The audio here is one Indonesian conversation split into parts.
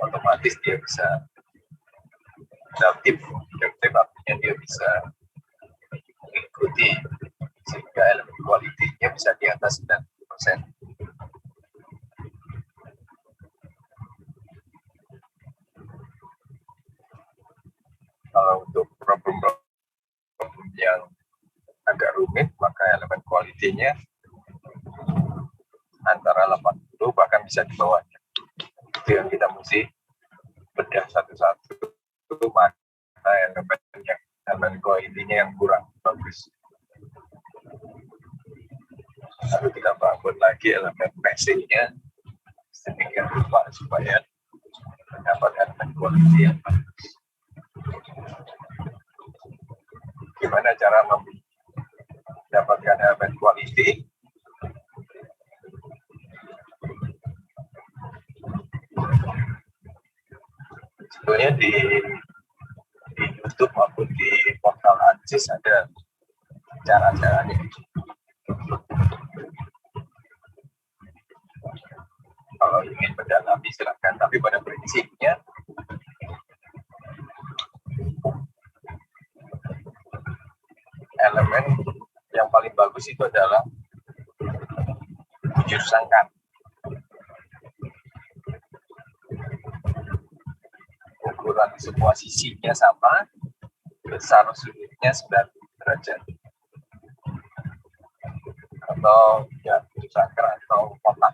otomatis dia bisa adaptif artinya dia bisa mengikuti sehingga elemen quality-nya bisa di atas 90%. Kalau untuk problem yang agak rumit, maka elemen quality-nya antara 80 bahkan bisa di bawahnya. Itu yang kita mesti bedah satu-satu, mana elemen quality-nya yang kurang bagus. Lalu kita bangun lagi elemen passing-nya sedemikian rupa supaya mendapat elemen quality yang bagus. Gimana cara mendapatkan elemen quality? Sebetulnya di YouTube maupun di portal ANSYS ada cara-caranya. Kalau ingin mendalami silakan, tapi pada prinsipnya elemen yang paling bagus itu adalah bujur sangkan. Ukuran semua sisinya sama, besar sudutnya 90 derajat. Atau ya bujur sangkar atau kotak.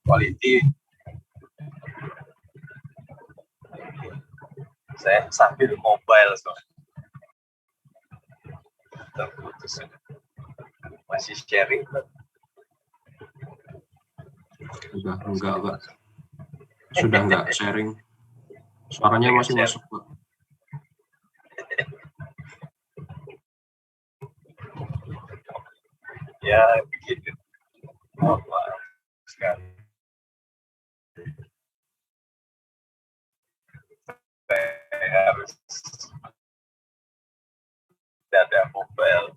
Quality. Saya sambil mobile soalnya. Terputus. Masih sharing. Enggak, Pak. Sudah enggak sharing. Suaranya masih masuk, Pak. Ya, begitu. Mohon maaf sekali. Saya harus ada mobile.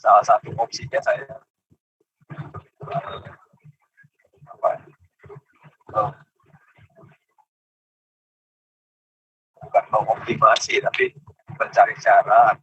Salah satu opsinya saya bukan mengoptimasi tapi mencari cara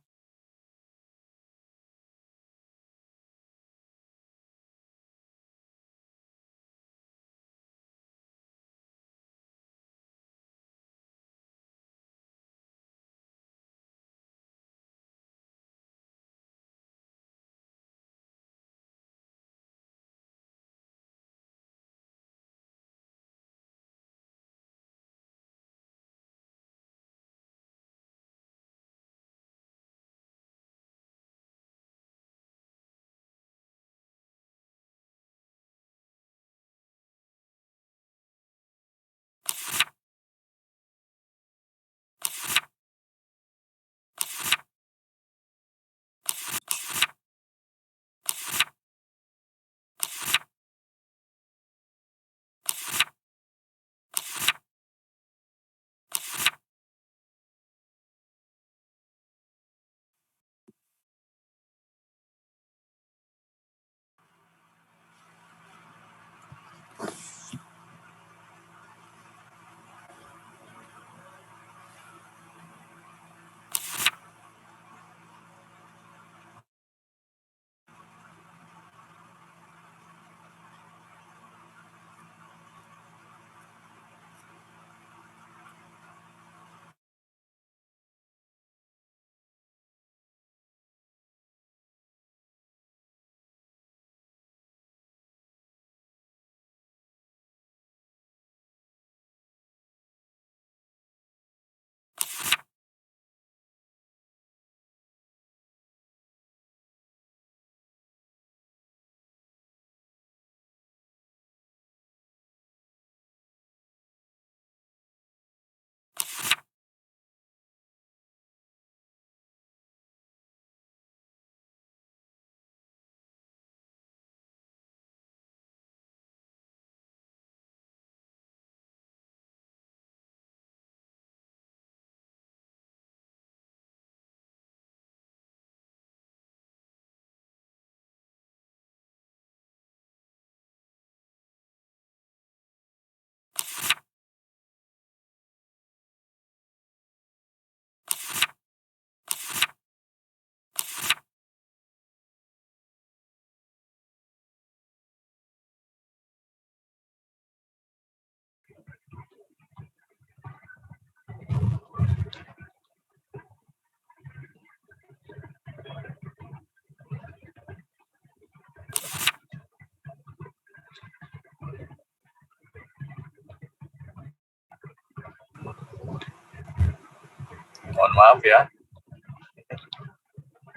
Mohon maaf ya.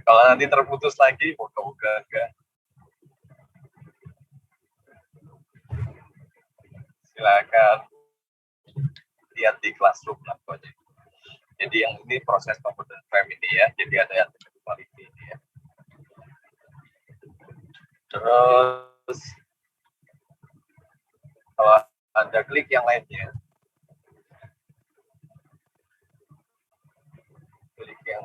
Kalau nanti terputus lagi, moga-moga enggak. Silakan lihat di Classroom lah pokoknya. Jadi yang ini proses pembuatan frame ini ya. Jadi ada yang quality ini ya. Terus kalau Anda klik yang lainnya, klik yang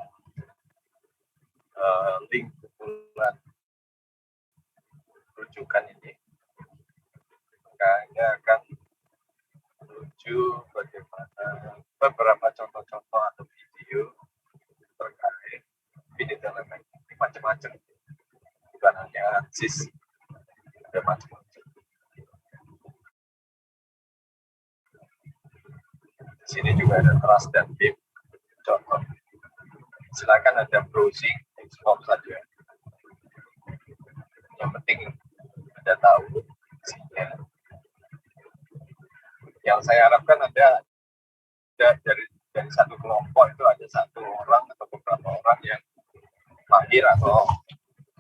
link kumpulan rujukan ini, maka Anda akan menuju bagaimana beberapa contoh-contoh atau video terkait video element ini macam-macam, bukan hanya ANSYS, ada macam-macam. Di sini juga ada trust dan BIM contoh. Silakan ada browsing, explore saja. Yang penting Anda tahu isinya. Yang saya harapkan ada dari satu kelompok itu ada satu orang atau beberapa orang yang mahir atau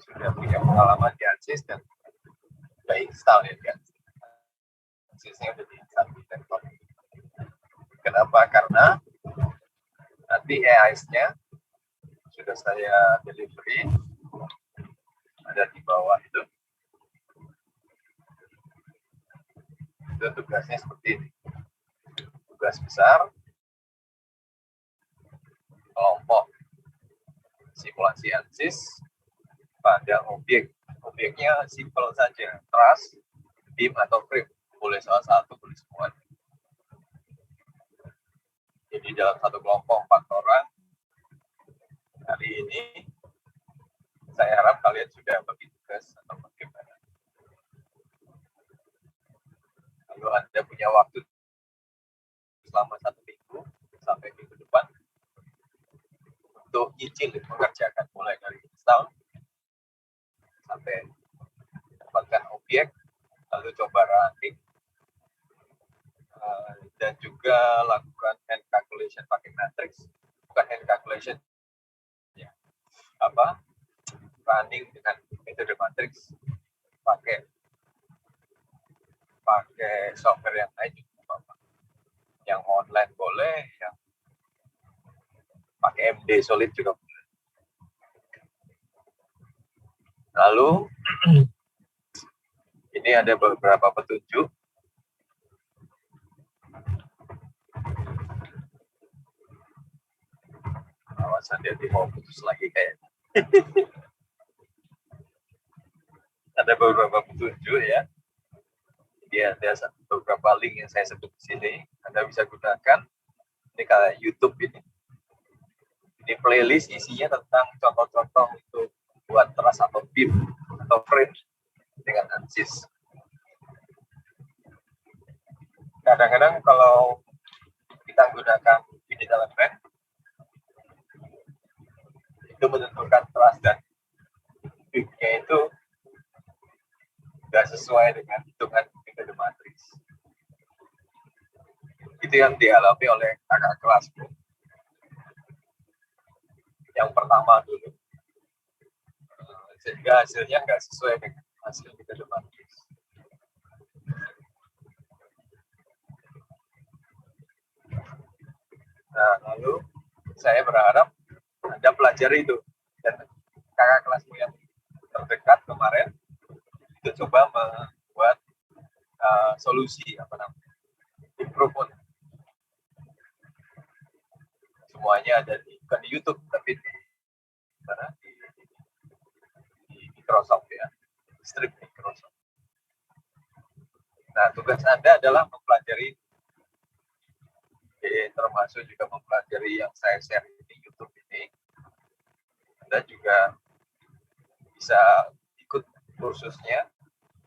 sudah punya pengalaman di ANSYS dan sudah install ya kan. ANSYS-nya sudah di-install di laptop. Kenapa? Karena nanti EAS-nya sudah saya delivery, ada di bawah itu. Itu tugasnya seperti ini. Tugas besar, kelompok simulasi ANSYS pada objek. Objeknya simpel saja, truss, BIM atau frame. Boleh salah satu, boleh semua. Jadi dalam satu kelompok 4 orang, hari ini saya harap kalian sudah bagi tugas atau bagaimana. Lalu Anda punya waktu selama 1 minggu sampai minggu depan untuk nyicil mengerjakan mulai dari install sampai dapatkan objek, lalu coba running, dan juga lakukan hand calculation pakai matrix, bukan hand calculation ya, running dengan metode matrix pakai software yang lain juga apa. Yang online boleh, yang pakai MD Solid juga boleh. Lalu ini ada beberapa petunjuk. Awasan dia mau putus lagi kayaknya. Ada beberapa petunjuk ya. Jadi ada beberapa link yang saya sebut di sini. Anda bisa gunakan. Ini kayak YouTube ini. Ini playlist isinya tentang contoh-contoh untuk buat truss atau BIM atau frame dengan ANSYS. Kadang-kadang kalau kita gunakan unit element, itu menentukan truss dan BIM-nya itu tidak sesuai dengan hitungan metode matriks. Itu yang dialami oleh kakak kelasku. Yang pertama dulu. Sehingga hasilnya nggak sesuai dengan hasil metode matriks. Nah, lalu saya berharap Anda pelajari itu. Dan kakak kelasmu yang terdekat kemarin, itu coba membuat solusi, improvement. Semuanya ada bukan di YouTube, tapi di Microsoft ya, strip Microsoft. Nah, tugas Anda adalah mempelajari, termasuk juga mempelajari yang saya share di YouTube ini. Anda juga bisa ikut kursusnya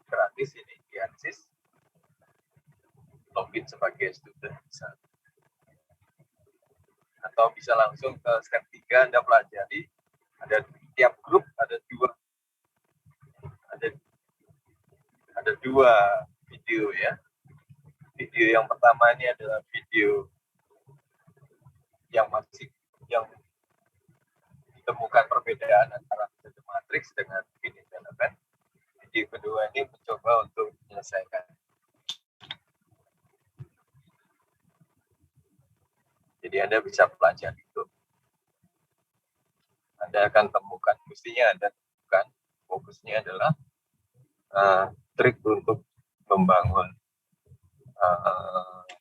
gratis ini di ANSYS. Login sebagai student bisa. Atau bisa langsung ke step 3 Anda pelajari. Ada tiap grup ada dua video ya. Video yang pertama ini adalah video yang masih yang ditemukan perbedaan antara metode matriks dengan finite element. Video kedua ini mencoba untuk menyelesaikan. Jadi Anda bisa pelajari itu. Anda akan temukan, mestinya Anda temukan, fokusnya adalah trik untuk membangun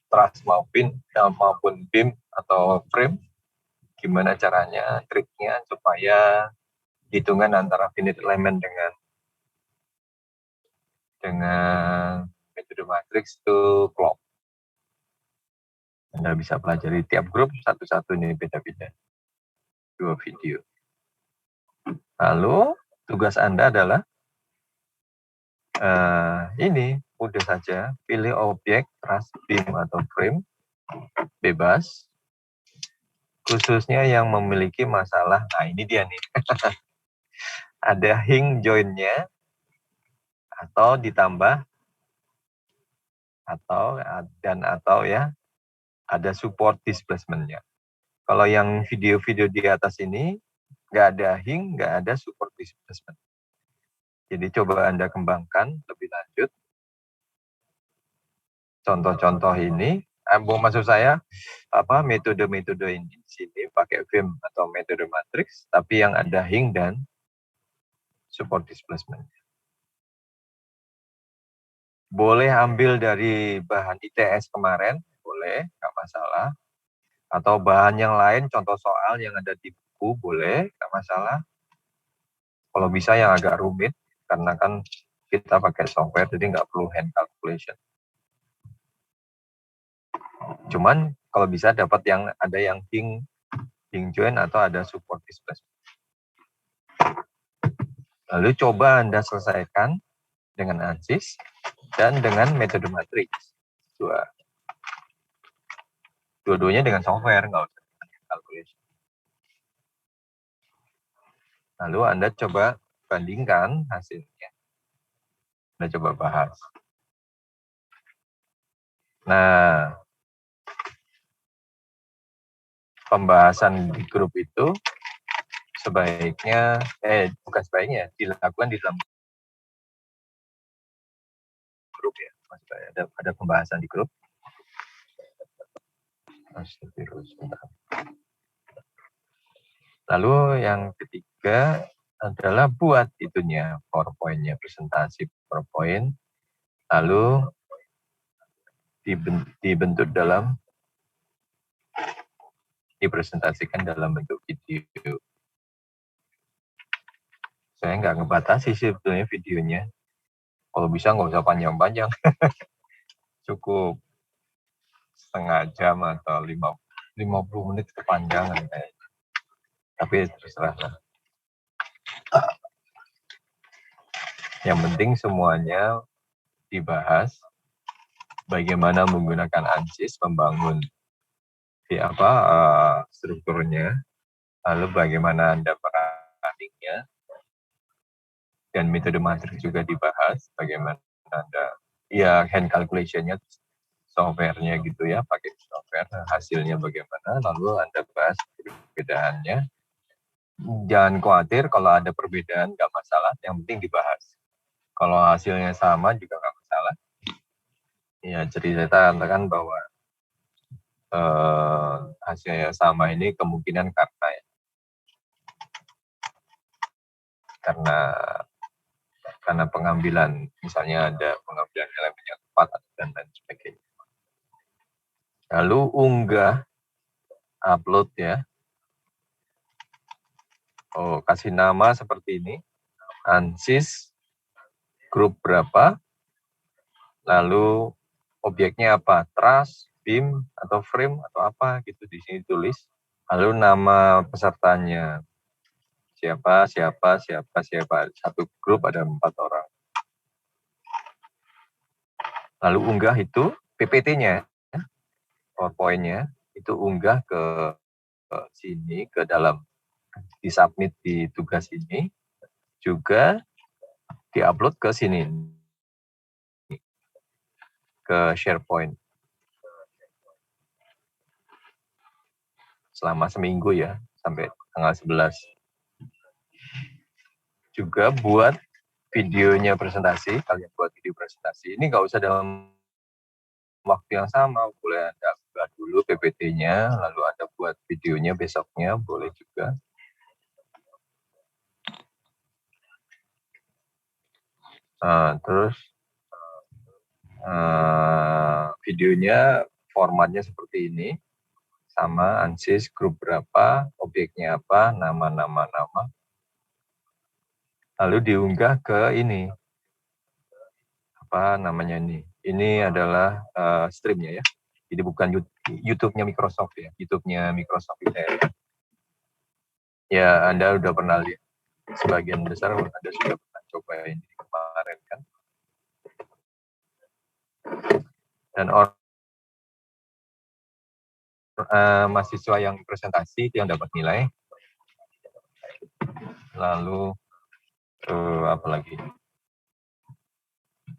truss maupun beam atau frame. Gimana caranya, triknya supaya hitungan antara finite element dengan metode matriks itu klop. Anda bisa pelajari tiap grup satu-satu, ini beda-beda. 2 video. Lalu tugas Anda adalah ini mudah saja, pilih objek, truss, beam atau frame, bebas. Khususnya yang memiliki masalah, nah ini dia nih. Ada hinge joint-nya atau ditambah atau ya ada support displacement-nya. Kalau yang video-video di atas ini nggak ada hinge, nggak ada support displacement. Jadi coba Anda kembangkan lebih lanjut. Contoh-contoh ini, maksud saya metode-metode ini di sini pakai beam atau metode matriks, tapi yang ada hinge dan support displacement. Boleh ambil dari bahan ITS kemarin, boleh, nggak masalah. Atau bahan yang lain, contoh soal yang ada di buku, boleh, nggak masalah. Kalau bisa yang agak rumit, karena kan kita pakai software, jadi nggak perlu hand calculation. Cuman kalau bisa dapat yang ada yang hinge joint atau ada support displacement. Lalu coba Anda selesaikan dengan ANSYS dan dengan metode matriks. Dua-duanya dengan software, nggak usah hand calculation. Lalu Anda coba bandingkan hasilnya. Anda coba bahas. Nah, pembahasan di grup itu sebaiknya, bukan sebaiknya, dilakukan di dalam grup ya. Maksudnya ada pembahasan di grup. Lalu yang ketiga adalah buat itunya, PowerPoint-nya, presentasi PowerPoint. Lalu dibentuk dipresentasikan dalam bentuk video. Saya nggak ngebatasi sih sebetulnya videonya. Kalau bisa nggak usah panjang-panjang. Cukup setengah jam atau 50 menit kepanjangan kayaknya. Tapi terserah lah. Yang penting semuanya dibahas. Bagaimana menggunakan ANSYS membangun strukturnya, lalu bagaimana Anda merunningnya, dan metode matriks juga dibahas, bagaimana Anda, hand calculation-nya, software-nya gitu ya, pakai software, hasilnya bagaimana, lalu Anda bahas perbedaannya. Jangan khawatir kalau ada perbedaan, nggak masalah, yang penting dibahas. Kalau hasilnya sama juga nggak masalah. Ya, jadi saya katakan bahwa hasilnya sama ini kemungkinan karena pengambilan, misalnya ada pengambilan elemen yang tepat dan lain sebagainya. Lalu upload ya. Kasih nama seperti ini, ANSYS, grup berapa, lalu objeknya apa, truss, beam, atau frame, atau apa gitu, di sini tulis. Lalu nama pesertanya, siapa, satu grup ada 4 orang. Lalu unggah itu PPT-nya, PowerPoint-nya, itu unggah ke sini, ke dalam, disubmit di tugas ini, juga diupload ke sini, ke SharePoint. selama seminggu ya, sampai tanggal 11. Juga buat videonya presentasi, kalian buat video presentasi, ini nggak usah dalam waktu yang sama, boleh Anda buat dulu PPT-nya, lalu Anda buat videonya besoknya, boleh juga. Terus videonya formatnya seperti ini, sama ANSYS grup berapa, objeknya apa, nama, lalu diunggah ke ini, apa namanya ini adalah streamnya ya, jadi bukan YouTube-nya Microsoft ya, YouTube-nya Microsoft itu ya Anda udah pernah lihat, sebagian besar Anda sudah pernah coba ini kemarin kan, dan mahasiswa yang presentasi itu yang dapat nilai. Lalu apa lagi?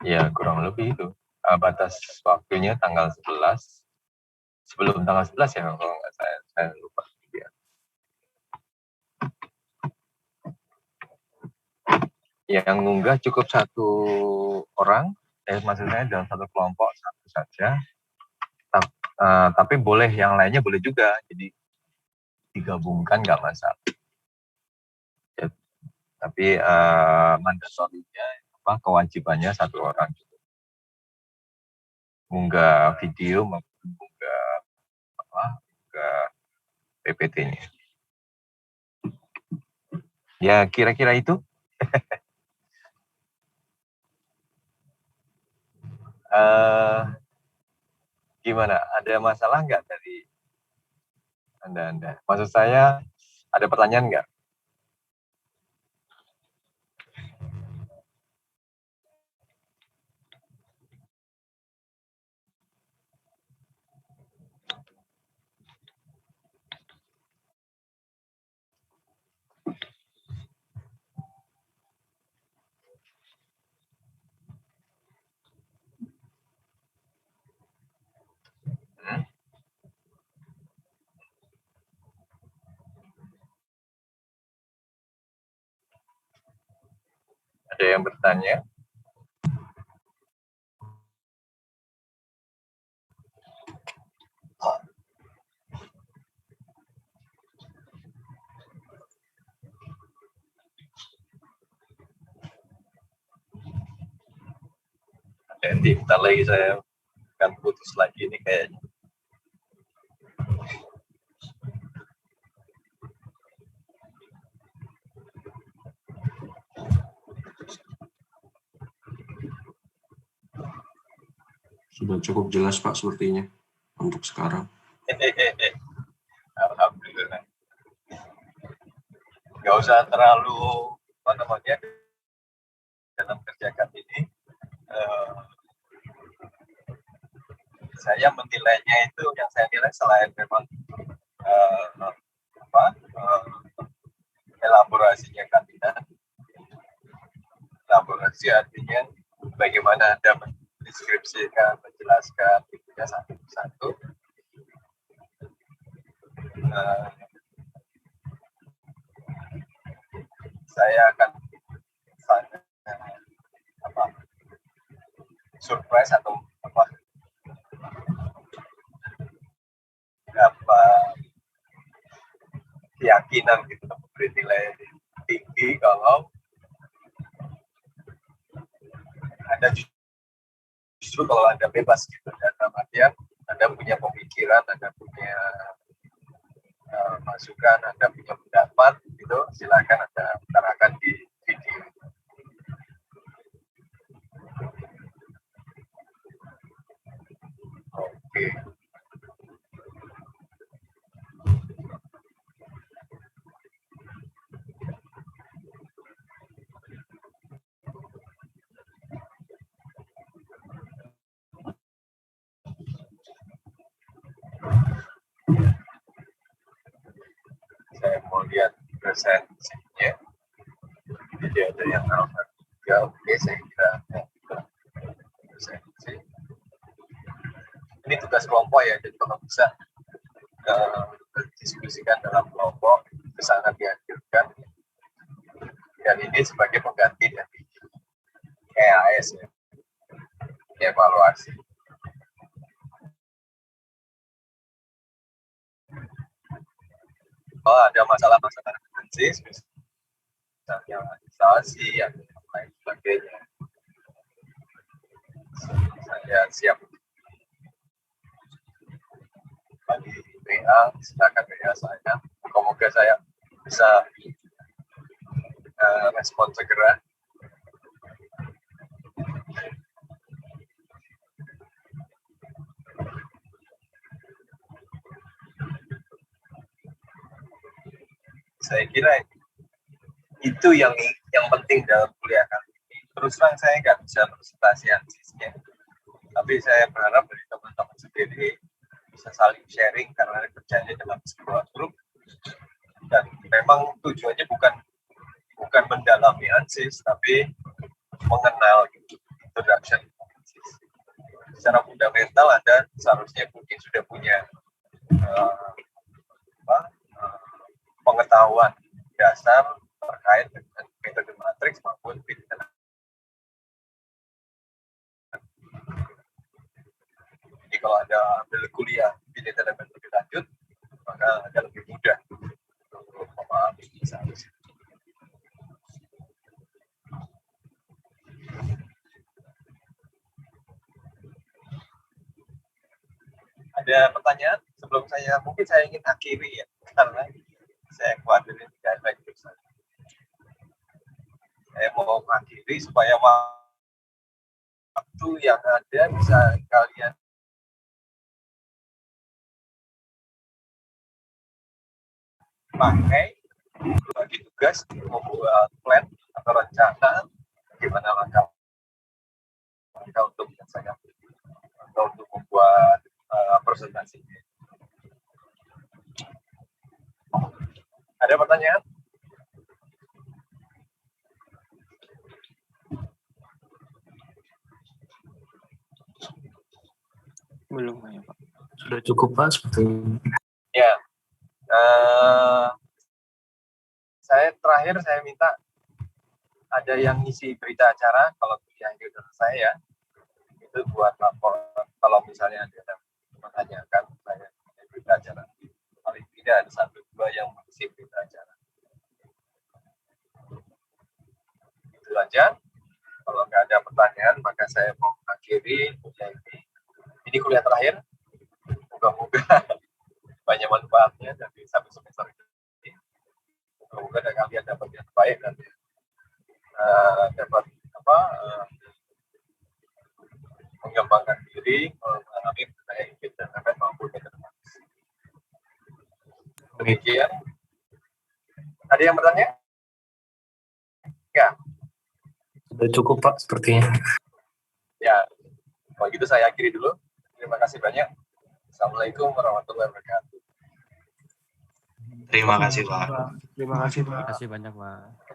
Ya kurang lebih itu. Batas waktunya tanggal 11. Sebelum tanggal 11 ya kalau nggak saya lupa. Ya. Yang ngunggah cukup satu orang, maksudnya dalam satu kelompok satu saja. Tapi boleh yang lainnya boleh juga. Jadi digabungkan nggak masalah. Ya, tapi mandatorinya kewajibannya satu orang. Unggah video maupun unggah PPT-nya. Ya kira-kira itu. Gimana? Ada masalah nggak dari Anda? Maksud saya ada pertanyaan nggak? Ada yang bertanya? Nanti bentar lagi saya akan putus lagi nih kayaknya. Sudah cukup jelas Pak sepertinya untuk sekarang. Alhamdulillah. Nggak usah terlalu dalam kerjakan ini. Saya menilainya itu yang saya nilai selain memang elaborasinya kandidat. Elaborasi artinya bagaimana Anda mendeskripsikan, menjelaskan itunya satu-satu. Saya akan surprise atau keyakinan gitu, memberi nilai tinggi kalau Anda justru kalau Anda bebas gitu, dalam artian Anda punya pemikiran, Anda punya masukan, Anda punya pendapat gitu, silakan Anda utarakan di video. Oke. Saya mau lihat presentasinya. Jadi ada yang alpha 3, oke, saya kira presentasi. Ini tugas kelompok ya, jadi kalau bisa didiskusikan dalam kelompok, ke sana dihadirkan, dan ini sebagai pengganti dari EAS ya, evaluasi. Oh, ada masalah-masalah analisis, misalnya administrasi, yang lain sebagainya. Saya siap bagi WA, silakan WA saya. Semoga saya bisa respon segera. Saya kira itu yang penting dalam kuliah kali ini. Terus terang saya nggak bisa presentasi ansisnya, tapi saya berharap dari teman-teman sendiri bisa saling sharing karena kerjanya dalam sebuah grup, dan memang tujuannya bukan mendalami ansis, tapi mengenal introduction ansis. Secara fundamental Anda seharusnya mungkin sudah punya pengetahuan dasar terkait dengan metode matriks maupun pilihan. Jadi kalau Anda ambil kuliah pilihan elemen lebih lanjut, maka Anda lebih mudah untuk memahami seharusnya. Ada pertanyaan sebelum mungkin saya ingin akhiri ya, karena saya khawatir tidak efektif. Saya mau akhiri supaya waktu yang ada bisa kalian pakai bagi tugas, membuat plan atau rencana bagaimana langkah untuk menyelesaikan atau untuk membuat presentasi. Ada pertanyaan? Belum ya Pak. Sudah cukup Pak sepertinya. Ya. Saya minta ada yang ngisi berita acara kalau kuliah itu selesai ya. Itu buat lapor kalau misalnya ada yang menanyakan saya berita acara. Paling tidak ada 1-2 yang mengisi berita acara. Itu aja. Kalau nggak ada pertanyaan, maka saya mau akhiri kuliah ini. Ini kuliah terakhir. Moga-moga banyak manfaatnya dari sampai semester ini. Moga-moga kalian dapat yang baik dan dapat mengembangkan diri, mengalami budaya hidup dan dapat mampu ke depan. Demikian. Ada yang bertanya? Ya. Sudah cukup Pak sepertinya. Ya, kalau gitu saya akhiri dulu. Terima kasih banyak. Assalamualaikum warahmatullahi wabarakatuh. Terima kasih Pak. Terima kasih Pak. Terima kasih banyak Pak.